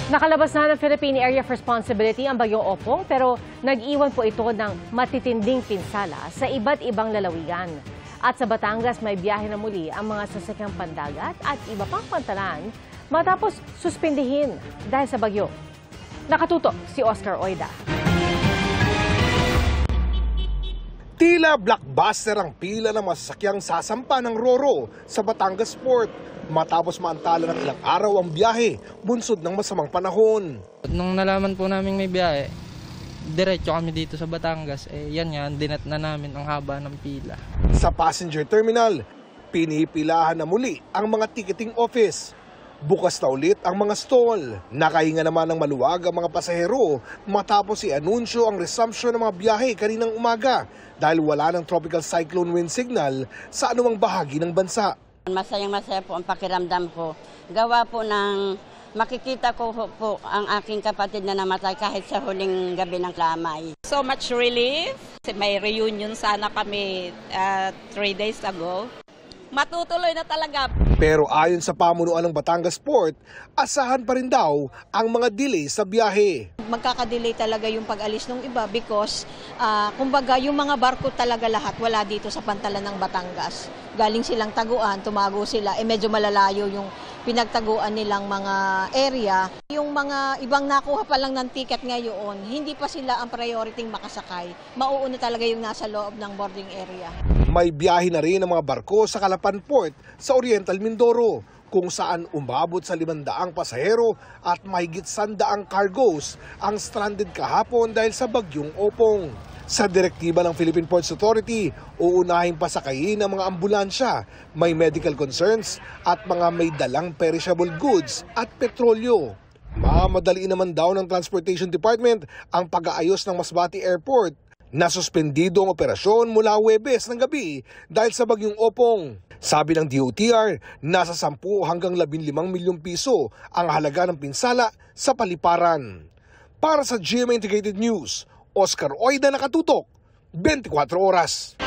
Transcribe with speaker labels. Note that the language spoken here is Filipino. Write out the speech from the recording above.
Speaker 1: Nakalabas na ng Philippine Area of Responsibility ang bagyong Opong pero nag-iwan po ito ng matitinding pinsala sa iba't ibang lalawigan. At sa Batangas may biyahe na muli ang mga sasakyang pandagat at iba pang pantalan matapos suspindihin dahil sa bagyo. Nakatutok si Oscar Oida.
Speaker 2: Tila blockbuster ang pila ng masasakyang sasampa ng Roro sa Batangas Port matapos maantala ng ilang araw ang biyahe bunsod ng masamang panahon.
Speaker 3: Nung nalaman po namin may biyahe, diretso kami dito sa Batangas. Yan dinat na namin ang haba ng pila.
Speaker 2: Sa passenger terminal, pinipilahan na muli ang mga ticketing office. Bukas na ulit ang mga stall. Nakahinga naman ng maluwag ang mga pasahero matapos i-anunsyo ang resumption ng mga biyahe kaninang umaga dahil wala ng tropical cyclone wind signal sa anumang bahagi ng bansa.
Speaker 4: Masayang-masaya po ang pakiramdam ko. Gawa po ng makikita ko po ang aking kapatid na namatay kahit sa huling gabi ng lamay.
Speaker 5: So much relief. May reunion sana kami 3 days ago. Matutuloy na talaga.
Speaker 2: Pero ayon sa pamunuan ng Batangas Port, asahan pa rin daw ang mga delay sa biyahe.
Speaker 6: Magkakadelay talaga yung pag-alis ng iba because kumbaga yung mga barko talaga lahat wala dito sa pantalan ng Batangas. Galing silang taguan, tumago sila, medyo malalayo yung pinagtaguan nilang mga area. Yung mga ibang nakuha pa lang ng ticket ngayon, hindi pa sila ang priority makasakay. Mauuna talaga yung nasa loob ng boarding area.
Speaker 2: May biyahe na rin ang mga barko sa Calapan Port sa Oriental Mindoro kung saan umabot sa 500 pasahero at mahigit 100 cargoes ang stranded kahapon dahil sa bagyong Opong. Sa direktiba ng Philippine Ports Authority, uunahin pasakayin ang mga ambulansya, may medical concerns at mga may dalang perishable goods at petrolyo. Mamadali naman daw ng Transportation Department ang pag-aayos ng Masbate Airport. Nasuspendido ang operasyon mula Huwebes ng gabi dahil sa bagyong Opong. Sabi ng DOTR, nasa 10 hanggang 15 milyong piso ang halaga ng pinsala sa paliparan. Para sa GMA Integrated News, Oscar Oida, nakatutok, 24 oras.